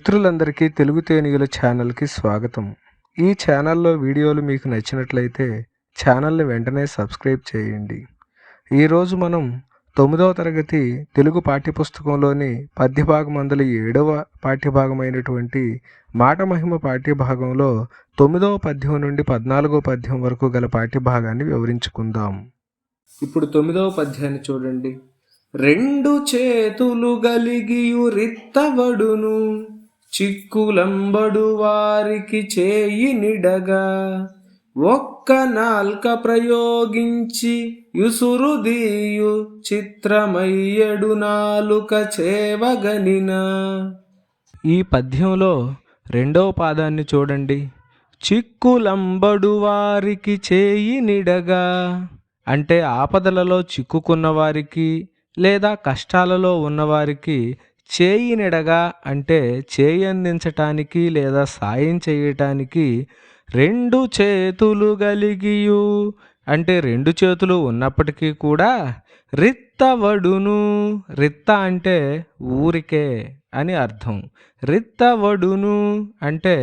మిత్రులందరికీ తెలుగు తేనీయుల ఛానల్కి స్వాగతం. ఈ ఛానల్లో వీడియోలు మీకు నచ్చినట్లయితే ఛానల్ని వెంటనే సబ్స్క్రైబ్ చేయండి. ఈరోజు మనం 9వ తరగతి తెలుగు పాఠ్యపుస్తకంలోని పద్యభాగం అందులో 7వ పాఠ్యభాగమైనటువంటి మాట మహిమ పాఠ్యభాగంలో 9వ పద్యం నుండి 14వ పద్యం వరకు గల పాఠ్యభాగాన్ని వివరించుకుందాం. ఇప్పుడు 9వ పద్యాన్ని చూడండి. రెండు చేతులు గలిగియు రిత్తవడును, చిక్కులంబడు వారికి చేయి నిడగా, ఒక్క నాల్క ప్రయోగించి యుసురుదీయు, చిత్రమయ్యడు నాలుక చేవగనిన. ఈ పద్యంలో రెండవ పాదాన్ని చూడండి. చిక్కులంబడు వారికి చేయి నిడగా అంటే ఆపదలలో చిక్కుకున్న వారికి లేదా కష్టాలలో ఉన్నవారికి చేయి నిడగా అంటే చేయి అందించటానికి లేదా సాయం చేయటానికి రెండు చేతులు గలిగియు అంటే రెండు చేతులు ఉన్నప్పటికీ కూడా రిత్తవడును, రిత్త అంటే ఊరికే అని అర్థం. రిత్తవడును అంటే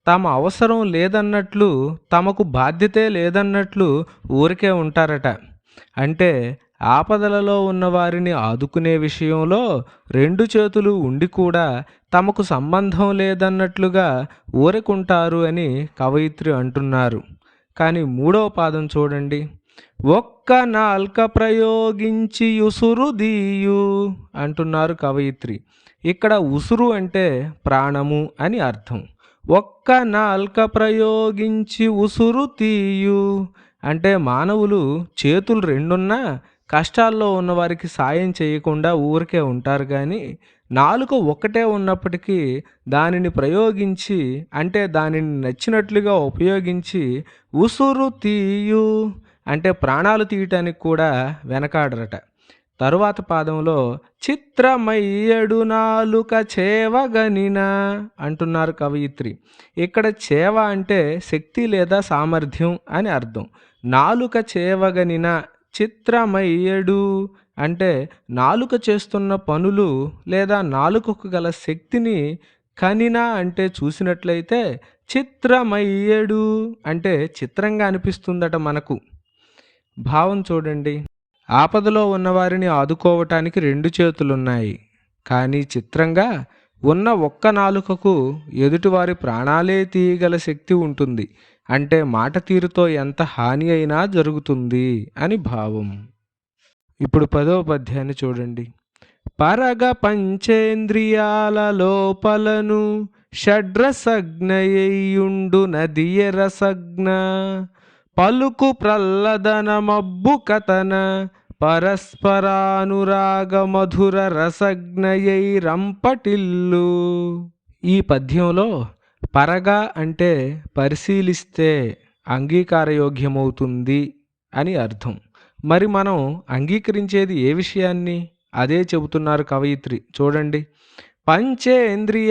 తమ అవసరం లేదన్నట్లు, తమకు బాధ్యతే లేదన్నట్లు ఊరికే ఉంటారట. అంటే ఆపదలలో ఉన్నవారిని ఆదుకునే విషయంలో రెండు చేతులు ఉండి కూడా తమకు సంబంధం లేదన్నట్లుగా ఊరకుంటారు అని కవయిత్రి అంటున్నారు. కానీ మూడవ పాదం చూడండి. ఒక్క నాల్క ప్రయోగించి ఉసురు దీయు అంటున్నారు కవయిత్రి. ఇక్కడ ఉసురు అంటే ప్రాణము అని అర్థం. ఒక్క నాల్క ప్రయోగించి ఉసురు తీయు అంటే మానవులు చేతులు రెండున్నా కష్టాల్లో ఉన్నవారికి సాయం చేయకుండా ఊరికే ఉంటారు. కానీ నాలుక ఒక్కటే ఉన్నప్పటికీ దానిని ప్రయోగించి అంటే దానిని నచ్చినట్లుగా ఉపయోగించి ఉసురు తీయు అంటే ప్రాణాలు తీయటానికి కూడా వెనకాడరట. తరువాత పాదంలో చిత్రమయ్యడు నాలుక చేవగనిన అంటున్నారు కవయిత్రి. ఇక్కడ చేవ అంటే శక్తి లేదా సామర్థ్యం అని అర్థం. నాలుక చేవగనిన, చిత్రమయ్యడు అంటే నాలుక చేస్తున్న పనులు లేదా నాలుకకు గల శక్తిని కనిన అంటే చూసినట్లయితే చిత్రమయ్యడు అంటే చిత్రంగా అనిపిస్తుందట మనకు. భావం చూడండి. ఆపదలో ఉన్నవారిని ఆదుకోవటానికి రెండు చేతులున్నాయి, కానీ చిత్రంగా ఉన్న ఒక్క నాలుకకు ఎదుటివారి ప్రాణాలే తీయగల శక్తి ఉంటుంది. అంటే మాట తీరుతో ఎంత హాని అయినా జరుగుతుంది అని భావం. ఇప్పుడు 10వ పద్యాన్ని చూడండి. పరగ పంచేంద్రియాల లోపలను షడ్రసజ్ఞయుండు నదియరసజ్ఞ, పలుకు ప్రల్లదన మబ్బు కథన పరస్పరానురాగ మధుర రసజ్ఞయై రంపటిల్లు. ఈ పద్యంలో పరగ అంటే పరిశీలిస్తే అంగీకారయోగ్యమవుతుంది అని అర్థం. మరి మనం అంగీకరించేది ఏ విషయాన్ని? అదే చెబుతున్నారు కవయిత్రి. చూడండి. పంచేంద్రియాలలోను,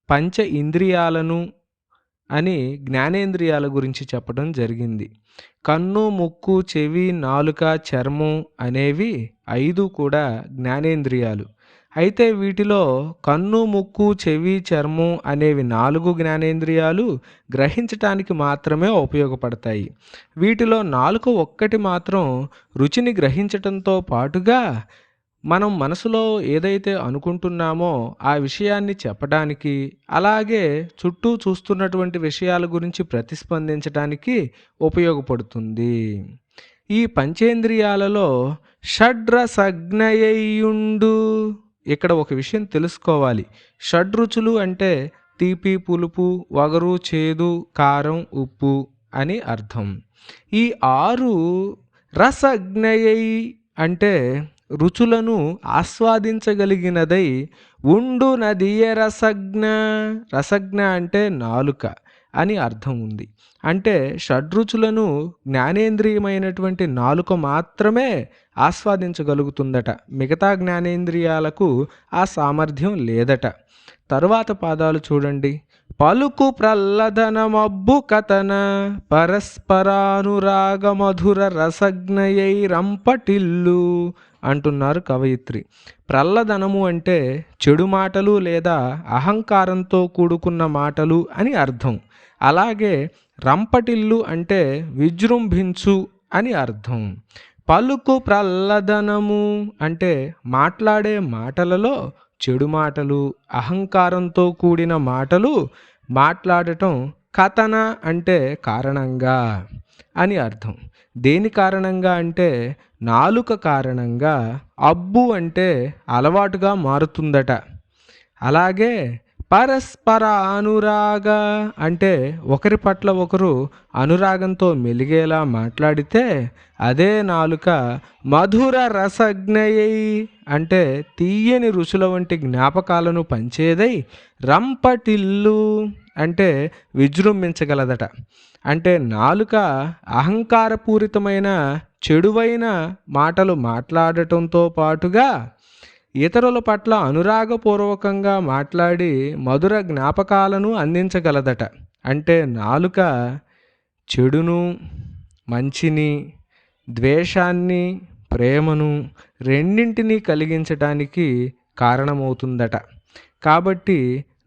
పంచ ఇంద్రియాలను అని జ్ఞానేంద్రియాల గురించి చెప్పడం జరిగింది. కన్ను, ముక్కు, చెవి, నాలుక, చర్మం అనేవి 5 కూడా జ్ఞానేంద్రియాలు. అయితే వీటిలో కన్ను, ముక్కు, చెవి, చర్మం అనేవి 4 జ్ఞానేంద్రియాలు గ్రహించటానికి మాత్రమే ఉపయోగపడతాయి. వీటిలో నాలుక ఒక్కటి మాత్రం రుచిని గ్రహించటంతో పాటుగా మనం మనసులో ఏదైతే అనుకుంటున్నామో ఆ విషయాన్ని చెప్పడానికి, అలాగే చుట్టూ చూస్తున్నటువంటి విషయాల గురించి ప్రతిస్పందించడానికి ఉపయోగపడుతుంది. ఈ పంచేంద్రియాలలో షడ్రసజ్ఞయుండు. ఇక్కడ ఒక విషయం తెలుసుకోవాలి. షడ్రుచులు అంటే తీపి, పులుపు, వగరు, చేదు, కారం, ఉప్పు అని అర్థం. ఈ 6 రసజ్ఞయై అంటే రుచులను ఆస్వాదించగలిగినదై ఉండు నదియ రసజ్ఞ. రసజ్ఞ అంటే నాలుక అని అర్థం ఉంది. అంటే షడ్రుచులను జ్ఞానేంద్రియమైనటువంటి నాలుక మాత్రమే ఆస్వాదించగలుగుతుందట. మిగతా జ్ఞానేంద్రియాలకు ఆ సామర్థ్యం లేదట. తరువాత పాదాలు చూడండి. పలుకు ప్రల్లదనమబ్బు కథన పరస్పరానురాగ మధుర రసజ్ఞయై రంపటిల్లు అంటున్నారు కవయిత్రి. ప్రల్లదనము అంటే చెడు మాటలు లేదా అహంకారంతో కూడుకున్న మాటలు అని అర్థం. అలాగే రంపటిల్లు అంటే విజృంభించు అని అర్థం. పలుకు ప్రల్లదనము అంటే మాట్లాడే మాటలలో చెడు మాటలు, అహంకారంతో కూడిన మాటలు మాట్లాడటం. కథన అంటే కారణంగా అని అర్థం. దేని కారణంగా అంటే నాలుక కారణంగా. అబ్బు అంటే అలవాటుగా మారుతుందట. అలాగే పరస్పర అనురాగ అంటే ఒకరి పట్ల ఒకరు అనురాగంతో మెలిగేలా మాట్లాడితే అదే నాలుక. మధుర రసజ్ఞయై అంటే తీయని రుచుల వంటి జ్ఞాపకాలను పంచేదై. రంపటిల్లు అంటే విజృంభించగలదట. అంటే నాలుక అహంకారపూరితమైన చెడువైన మాటలు మాట్లాడటంతో పాటుగా ఇతరుల పట్ల అనురాగపూర్వకంగా మాట్లాడి మధుర జ్ఞాపకాలను అందించగలదట. అంటే నాలుక చెడును, మంచిని, ద్వేషాన్ని, ప్రేమను రెండింటినీ కలిగించటానికి కారణమవుతుందట. కాబట్టి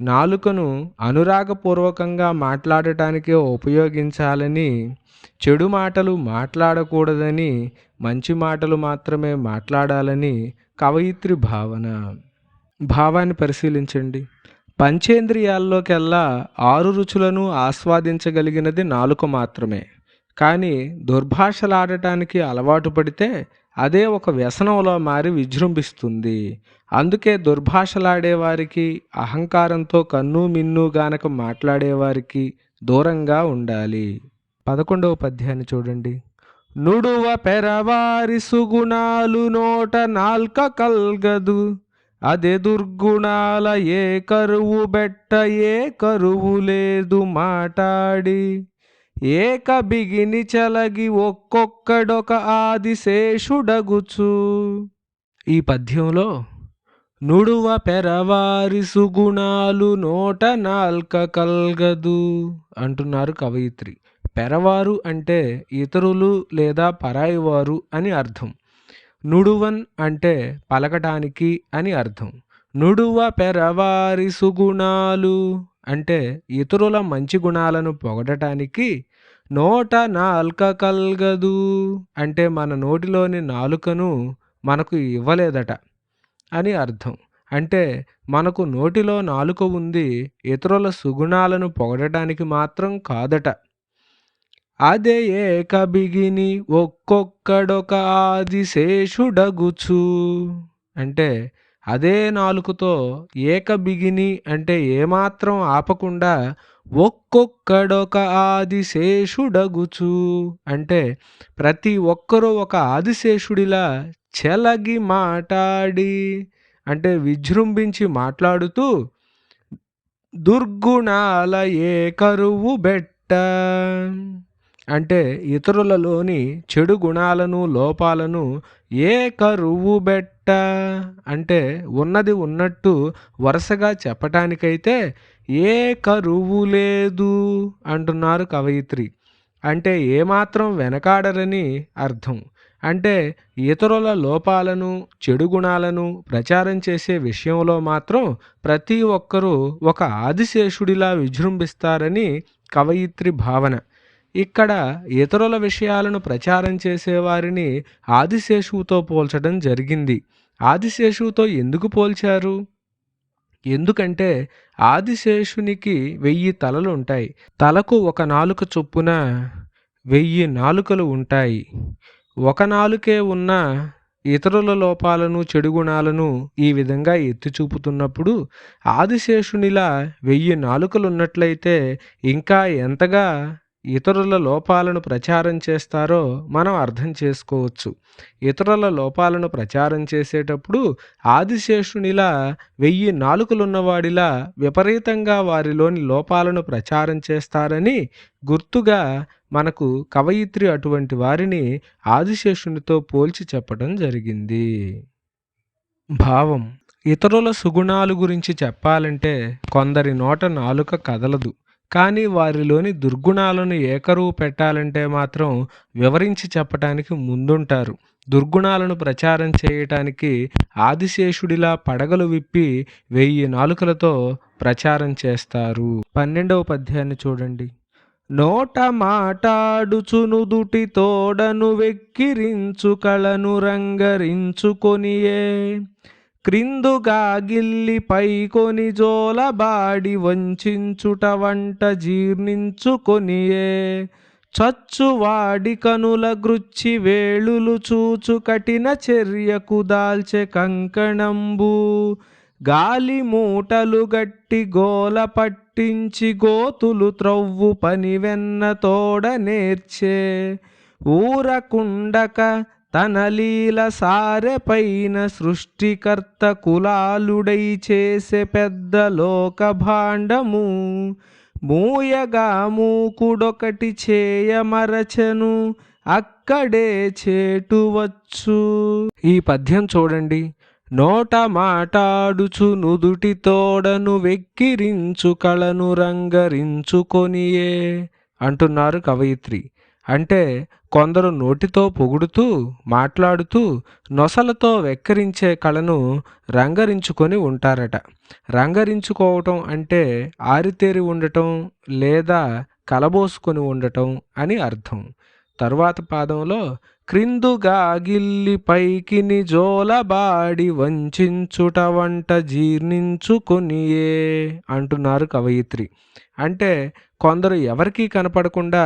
నాలుకను అనురాగపూర్వకంగా మాట్లాడటానికే ఉపయోగించాలని, చెడు మాటలు మాట్లాడకూడదని, మంచి మాటలు మాత్రమే మాట్లాడాలని కవయిత్రి భావన. భావాన్ని పరిశీలించండి. పంచేంద్రియాల్లోకెల్లా 6 రుచులను ఆస్వాదించగలిగినది నాలుక మాత్రమే. కానీ దుర్భాషలాడటానికి అలవాటు పడితే అదే ఒక వ్యసనంలో మారి విజృంభిస్తుంది. అందుకే దుర్భాషలాడేవారికి, అహంకారంతో కన్ను మిన్ను గానక మాట్లాడేవారికి దూరంగా ఉండాలి. 11వ పద్యాన్ని చూడండి. నుడువ పెరవారి సుగుణాలు నోట నాల్క కల్గదు, అదే దుర్గుణాల ఏ కరువు బెట్ట ఏ కరువు లేదు మాటాడి. ఏక బిగిని చలగి ఒక్కొక్కడొక ఆదిశేషుడగుచు. ఈ పద్యంలో నుడువ పెరవారి సుగుణాలు నోట నాల్క కల్గదు అంటున్నారు కవయిత్రి. పెరవారు అంటే ఇతరులు లేదా పరాయివారు అని అర్థం. నుడువన్ అంటే పలకటానికి అని అర్థం. నుడువ పెరవారి సుగుణాలు అంటే ఇతరుల మంచి గుణాలను పొగడటానికి. నోట నాల్క కల్గదు అంటే మన నోటిలోని నాలుకను మనకు ఇవ్వలేదట అని అర్థం. అంటే మనకు నోటిలో నాలుక ఉంది, ఇతరుల సుగుణాలను పొగడటానికి మాత్రం కాదట. అదే ఏక బిగిని ఒక్కొక్కడొక ఆదిశేషుడగుచు అంటే అదే నాలుకతో ఏక బిగిని అంటే ఏమాత్రం ఆపకుండా ఒక్కొక్కడొక ఆదిశేషుడగుచు అంటే ప్రతి ఒక్కరూ ఒక ఆదిశేషుడిలా చెలగి మాటాడి అంటే విజృంభించి మాట్లాడుతూ దుర్గుణాల ఏ కరువు బెట్ట అంటే ఇతరులలోని చెడు గుణాలను, లోపాలను ఏ కరువు బెట్ట అంటే ఉన్నది ఉన్నట్టు వరుసగా చెప్పటానికైతే ఏ కరువు లేదు అంటున్నారు కవయిత్రి. అంటే ఏమాత్రం వెనకాడరని అర్థం. అంటే ఇతరుల లోపాలను, చెడు గుణాలను ప్రచారం చేసే విషయంలో మాత్రం ప్రతి ఒక్కరూ ఒక ఆదిశేషుడిలా విజృంభిస్తారని కవయిత్రి భావన. ఇక్కడ ఇతరుల విషయాలను ప్రచారం చేసేవారిని ఆదిశేషువుతో పోల్చడం జరిగింది. ఆదిశేషువుతో ఎందుకు పోల్చారు? ఎందుకంటే ఆదిశేషునికి 1000 తలలు ఉంటాయి. తలకు ఒక నాలుక చొప్పున 1000 నాలుకలు ఉంటాయి. ఒక నాలుకే ఉన్న ఇతరుల లోపాలను, చెడు గుణాలను ఈ విధంగా ఎత్తి చూపుతున్నప్పుడు ఆదిశేషునిలా 1000 నాలుకలున్నట్లయితే ఇంకా ఎంతగా ఇతరుల లోపాలను ప్రచారం చేస్తారో మనం అర్థం చేసుకోవచ్చు. ఇతరుల లోపాలను ప్రచారం చేసేటప్పుడు ఆదిశేషునిలా 1000 నాలుకలున్నవాడిలా విపరీతంగా వారిలోని లోపాలను ప్రచారం చేస్తారని గుర్తుగా మనకు కవయిత్రి అటువంటి వారిని ఆదిశేషునితో పోల్చి చెప్పడం జరిగింది. భావం. ఇతరుల సుగుణాలు గురించి చెప్పాలంటే కొందరి నోట నాలుక కదలదు. కానీ వారిలోని దుర్గుణాలను ఏకరువు పెట్టాలంటే మాత్రం వివరించి చెప్పటానికి ముందుంటారు. దుర్గుణాలను ప్రచారం చేయటానికి ఆదిశేషుడిలా పడగలు విప్పి 1000 నాలుకలతో ప్రచారం చేస్తారు. 12వ పద్యాన్ని చూడండి. నోట మాటాడుచునుదుటి తోడను వెక్కిరించు కళను రంగరించుకొనియే క్రిందుగా గిల్లి పైకొని జోలబాడి వంచుట వంట జీర్ణించుకొనియే చచ్చువాడి కనుల గృచ్చి వేళులు చూచు కఠిన చర్యకు దాల్చె కంకణంబు గాలి మూటలు గట్టి గోల పట్టించి గోతులు త్రవ్వు పని వెన్న తోడ నేర్చే ఊరకుండక తన లీల సారె పైన సృష్టికర్త కులాలుడై చేసే పెద్ద లోక భాండము మూయగా మూకుడొకటి చేయమరచను అక్కడే చేటువచ్చు. ఈ పద్యం చూడండి. నోట మాటాడుచు నుదుటి తోడను వెక్కిరించు కళను రంగరించుకొనియే అంటున్నారు కవయిత్రి. అంటే కొందరు నోటితో పొగుడుతూ మాట్లాడుతూ నొసలతో వెక్కిరించే కళను రంగరించుకొని ఉంటారట. రంగరించుకోవటం అంటే ఆరితేరి ఉండటం లేదా కలబోసుకొని ఉండటం అని అర్థం. తరువాత పాదంలో క్రిందుగా గిల్లి పైకిని జోలబాడి వంచుట వంట జీర్ణించుకొనియే అంటున్నారు కవయిత్రి. అంటే కొందరు ఎవరికీ కనపడకుండా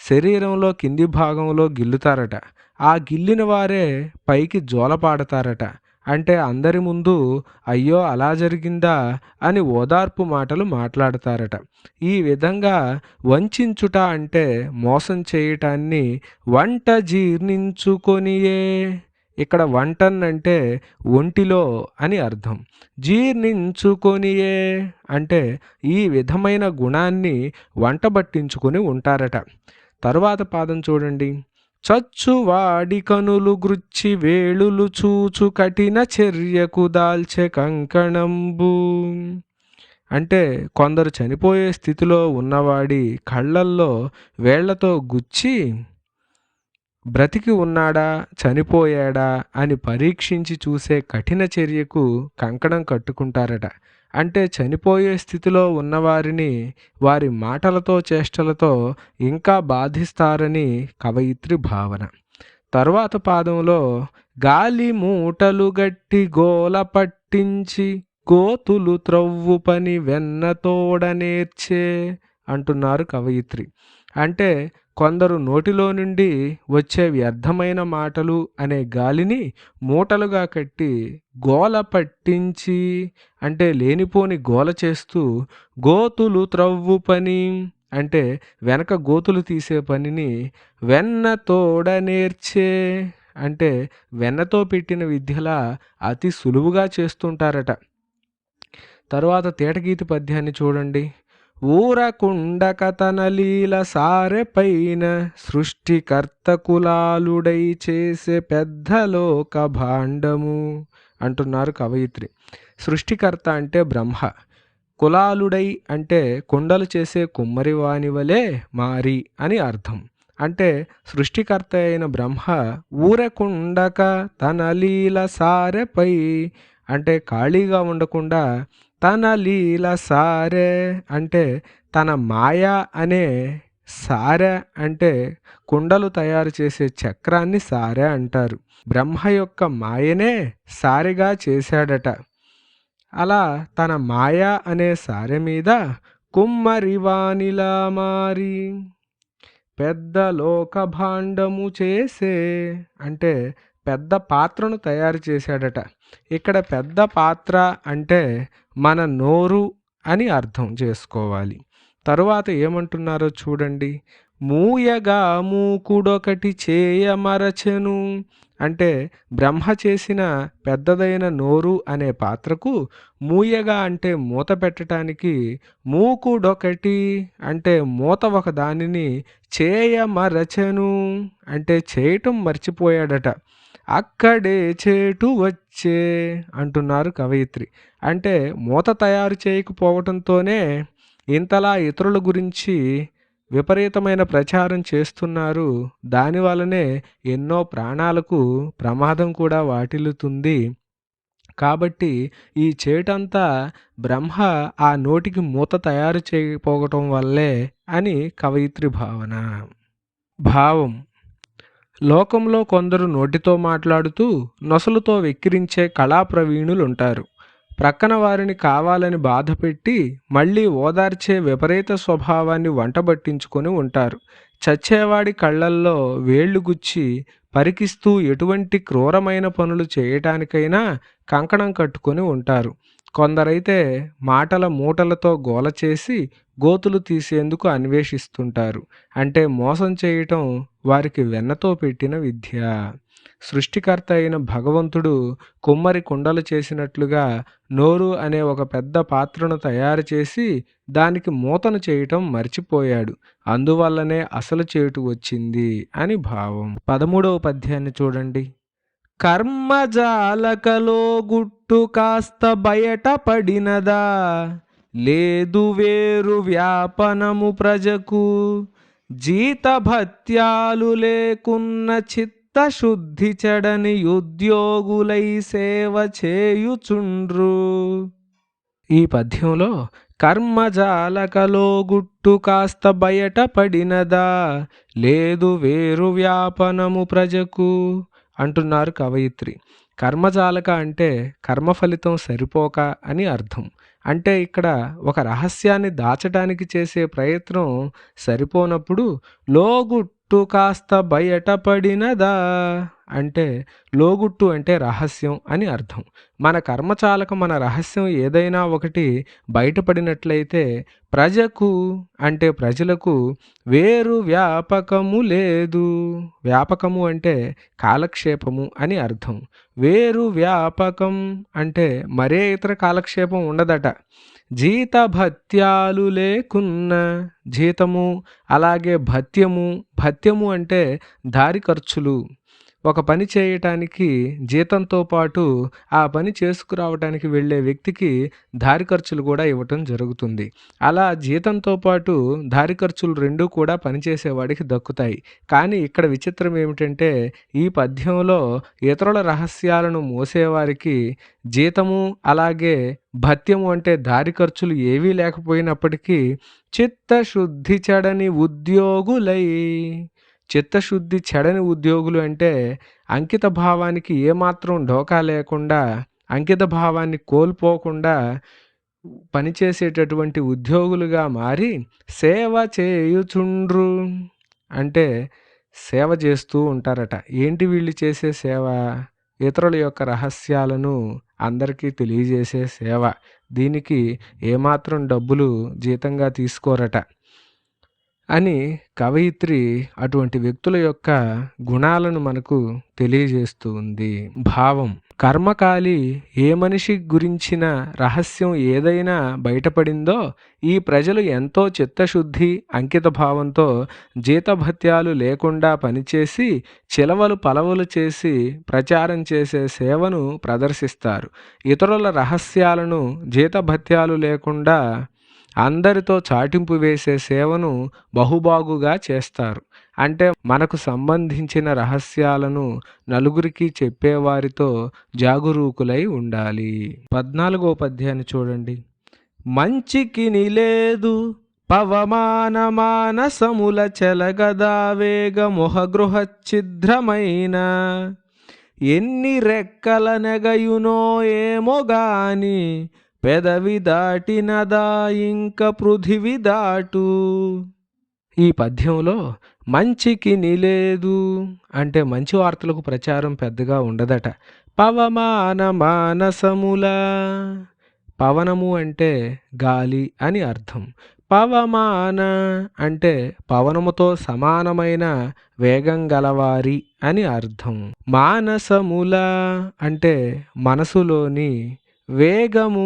శరీరంలో కింది భాగంలో గిల్లుతారట. ఆ గిల్లిన వారే పైకి జోలపాడతారట. అంటే అందరి ముందు అయ్యో అలా జరిగిందా అని ఓదార్పు మాటలు మాట్లాడతారట. ఈ విధంగా వంచుట అంటే మోసం చేయటాన్ని వంట జీర్ణించుకొనియే. ఇక్కడ వంటన్ అంటే ఒంటిలో అని అర్థం. జీర్ణించుకొనియే అంటే ఈ విధమైన గుణాన్ని వంటబట్టించుకొని ఉంటారట. తరువాత పాదం చూడండి. చచ్చువాడి కనులు గృచ్చి వేళులు చూచు కఠిన చర్యకు దాల్చె కంకణంబు అంటే కొందరు చనిపోయే స్థితిలో ఉన్నవాడి కళ్ళల్లో వేళ్లతో గుచ్చి బ్రతికి ఉన్నాడా చనిపోయాడా అని పరీక్షించి చూసే కఠిన చర్యకు కంకణం కట్టుకుంటారట. అంటే చనిపోయే స్థితిలో ఉన్నవారిని వారి మాటలతో చేష్టలతో ఇంకా బాధిస్తారని కవయిత్రి భావన. తరువాత పాదంలో గాలి మూటలు గట్టి గోల పట్టించి గోతులు త్రవ్వు పని వెన్నతోడ నేర్చే అంటున్నారు కవయిత్రి. అంటే కొందరు నోటిలో నుండి వచ్చే వ్యర్థమైన మాటలు అనే గాలిని మూటలుగా కట్టి గోల పట్టించి అంటే లేనిపోని గోల చేస్తూ గోతులు త్రవ్వు పని అంటే వెనక గోతులు తీసే పనిని వెన్న తోడ నేర్చే అంటే వెన్నతో పెట్టిన విద్యలా అతి సులువుగా చేస్తుంటారట. తరువాత తేటగీతి పద్యాన్ని చూడండి. ఊరకుండక తన లీల సారె పైన సృష్టికర్త కులాలుడై చేసే పెద్ద లోక భాండము అంటున్నారు కవయిత్రి. సృష్టికర్త అంటే బ్రహ్మ, కులాలుడై అంటే కుండలు చేసే కుమ్మరివాని వలె మారి అని అర్థం. అంటే సృష్టికర్త అయిన బ్రహ్మ ఊరకుండక తన లీల సారెపై అంటే ఖాళీగా ఉండకుండా తన లీల సారె అంటే తన మాయ అనే సారె అంటే కుండలు తయారు చేసే చక్రాన్ని సారె అంటారు. బ్రహ్మ యొక్క మాయనే సారెగా చేశాడట. అలా తన మాయ అనే సారె మీద కుమ్మరివానిలా మారి పెద్ద లోక భాండము చేసే అంటే పెద్ద పాత్రను తయారు చేశాడట. ఇక్కడ పెద్ద పాత్ర అంటే మన నోరు అని అర్థం చేసుకోవాలి. తరువాత ఏమంటున్నారో చూడండి. మూయగా మూకుడొకటి చేయమరచెను అంటే బ్రహ్మ చేసిన పెద్దదైన నోరు అనే పాత్రకు మూయగా అంటే మూత పెట్టడానికి మూకుడొకటి అంటే మూత ఒక దానిని చేయమరచెను అంటే చేయటం మర్చిపోయాడట. అక్కడే చేటు వచ్చే అంటున్నారు కవయిత్రి. అంటే మూత తయారు చేయకపోవటంతోనే ఇంతలా ఇతరుల గురించి విపరీతమైన ప్రచారం చేస్తున్నారు. దానివల్లనే ఎన్నో ప్రాణాలకు ప్రమాదం కూడా వాటిల్లుతుంది. కాబట్టి ఈ చేటంతా బ్రహ్మ ఆ నోటికి మూత తయారు చేయకపోవటం వల్లే అని కవయిత్రి భావన. భావం: లోకంలో కొందరు నోటితో మాట్లాడుతూ నొసలుతో వెక్కిరించే కళాప్రవీణులుంటారు. ప్రక్కన వారిని కావాలని బాధపెట్టి మళ్ళీ ఓదార్చే విపరీత స్వభావాన్ని వంటబట్టించుకొని ఉంటారు. చచ్చేవాడి కళ్ళల్లో వేళ్లు గుచ్చి పరికిస్తూ ఎటువంటి క్రూరమైన పనులు చేయటానికైనా కంకణం కట్టుకొని ఉంటారు. కొందరైతే మాటల మూటలతో గోల చేసి గోతులు తీసేందుకు అన్వేషిస్తుంటారు. అంటే మోసం చేయటం వారికి వెన్నతో పెట్టిన విద్య. సృష్టికర్త అయిన భగవంతుడు కుమ్మరి కుండలు చేసినట్లుగా నోరు అనే ఒక పెద్ద పాత్రను తయారు చేసి దానికి మూతను చేయటం మర్చిపోయాడు. అందువల్లనే అసలు చేటు వచ్చింది అని భావం. 13వ పద్యాన్ని చూడండి. కర్మజాలకలో గుట్టు కాస్త బయట పడినదా, లేదు వేరు వ్యాపనము ప్రజకు, జీతభత్యాలు లేకున్న చిత్తశుద్ధి చెడని ఉద్యోగులై సేవ చేయుచుండ్రు. ఈ పద్యంలో కర్మజాలకలో గుట్టు కాస్త బయట పడినదా, లేదు వేరు వ్యాపనము ప్రజకు అంటున్నారు కవయిత్రి. కర్మజాలక అంటే కర్మ ఫలితం సరిపోక అని అర్థం. అంటే ఇక్కడ ఒక రహస్యాన్ని దాచడానికి చేసే ప్రయత్నం సరిపోనప్పుడు లోగుట్టు కాస్త బయటపడినదా అంటే లోగుట్టు అంటే రహస్యం అని అర్థం. మన కర్మచాలక మన రహస్యం ఏదైనా ఒకటి బయటపడినట్లయితే ప్రజకు అంటే ప్రజలకు వేరు వ్యాపకము లేదు. వ్యాపకము అంటే కాలక్షేపము అని అర్థం. వేరు వ్యాపకం అంటే మరే ఇతర కాలక్షేపం ఉండదట. జీతభత్యాలు లేకున్న జీతము అలాగే భత్యము. భత్యము అంటే దారి ఖర్చులు. ఒక పని చేయటానికి జీతంతో పాటు ఆ పని చేసుకురావటానికి వెళ్ళే వ్యక్తికి దారి ఖర్చులు కూడా ఇవ్వటం జరుగుతుంది. అలా జీతంతో పాటు దారి ఖర్చులు రెండూ కూడా పనిచేసేవాడికి దక్కుతాయి. కానీ ఇక్కడ విచిత్రం ఏమిటంటే ఈ పద్యంలో ఇతరుల రహస్యాలను మోసేవారికి జీతము అలాగే భత్యము అంటే దారి ఖర్చులు ఏవీ లేకపోయినప్పటికీ చిత్తశుద్ధి చెడని ఉద్యోగులై. చిత్తశుద్ధి చెడని ఉద్యోగులు అంటే అంకిత భావానికి ఏమాత్రం ఢోకా లేకుండా అంకిత భావాన్ని కోల్పోకుండా పనిచేసేటటువంటి ఉద్యోగులుగా మారి సేవ చేయుచుండ్రు అంటే సేవ చేస్తూ ఉంటారట. ఏంటి వీళ్ళు చేసే సేవ? ఇతరుల యొక్క రహస్యాలను అందరికీ తెలియజేసే సేవ. దీనికి ఏమాత్రం డబ్బులు జీతంగా తీసుకోరట అని కవయిత్రి అటువంటి వ్యక్తుల యొక్క గుణాలను మనకు తెలియజేస్తూ ఉంది. భావం: కర్మకాలి ఏ మనిషి గురించిన రహస్యం ఏదైనా బయటపడిందో ఈ ప్రజలు ఎంతో చిత్తశుద్ధి అంకిత భావంతో జీతభత్యాలు లేకుండా పనిచేసి చిలవలు పలవలు చేసి ప్రచారం చేసే సేవను ప్రదర్శిస్తారు. ఇతరుల రహస్యాలను జీతభత్యాలు లేకుండా అందరితో చాటింపు వేసే సేవను బహుబాగుగా చేస్తారు. అంటే మనకు సంబంధించిన రహస్యాలను నలుగురికి చెప్పేవారితో జాగరూకులై ఉండాలి. 14వ పద్యాన్ని చూడండి. మంచికి నిలేదు పవమాన మానసముల చెలగదా వేగ మొహగృహ ఛిద్రమైన, ఎన్ని రెక్కల నెగయునో ఏమో గాని పెదవి దాటినదా ఇంక పృథివి దాటు. ఈ పద్యంలో మంచికి నిలేదు అంటే మంచి వార్తలకు ప్రచారం పెద్దగా ఉండదట. పవమాన మానసముల, పవనము అంటే గాలి అని అర్థం. పవమాన అంటే పవనముతో సమానమైన వేగం గలవారి అని అర్థం. మానసముల అంటే మనసులోని వేగము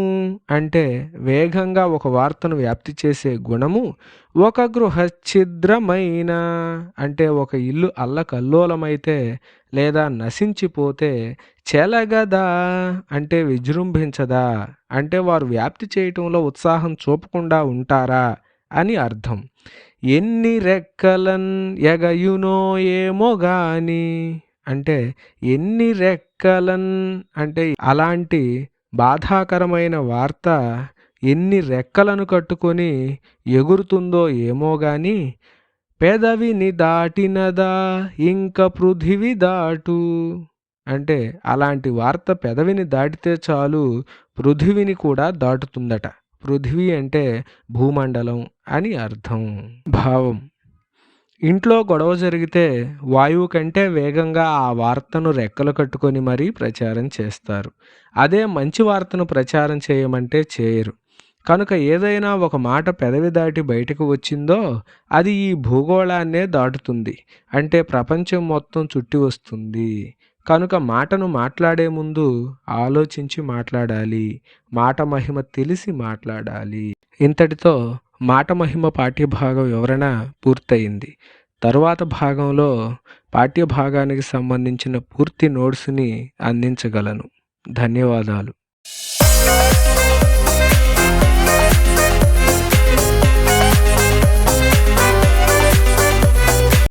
అంటే వేగంగా ఒక వార్తను వ్యాప్తి చేసే గుణము. ఒక గృహ ఛిద్రమైన అంటే ఒక ఇల్లు అల్లకల్లోలమైతే లేదా నశించిపోతే, చెలగదా అంటే విజృంభించదా అంటే వారు వ్యాప్తి చేయటంలో ఉత్సాహం చూపకుండా ఉంటారా అని అర్థం. ఎన్ని రెక్కలన్ ఎగయునో ఏమో గాని అంటే ఎన్ని రెక్కలన్ అంటే అలాంటి బాధాకరమైన వార్త ఎన్ని రెక్కలను కట్టుకొని ఎగురుతుందో ఏమో గాని, పెదవిని దాటినదా ఇంక పృథివి దాటు అంటే అలాంటి వార్త పెదవిని దాటితే చాలు పృథివిని కూడా దాటుతుందట. పృథివీ అంటే భూమండలం అని అర్థం. భావం: ఇంట్లో గొడవ జరిగితే వాయువు కంటే వేగంగా ఆ వార్తను రెక్కలు కట్టుకొని మరీ ప్రచారం చేస్తారు. అదే మంచి వార్తను ప్రచారం చేయమంటే చేయరు. కనుక ఏదైనా ఒక మాట పెదవి దాటి బయటకు వచ్చిందో అది ఈ భూగోళాన్నే దాటుతుంది. అంటే ప్రపంచం మొత్తం చుట్టి వస్తుంది. కనుక మాటను మాట్లాడే ముందు ఆలోచించి మాట్లాడాలి. మాట మహిమ తెలిసి మాట్లాడాలి. ఇంతటితో మాట మహిమ పాఠ్యభాగం వివరణ పూర్తయింది. తరువాత భాగంలో పాఠ్యభాగానికి సంబంధించిన పూర్తి నోట్స్ని అందించగలను. ధన్యవాదాలు.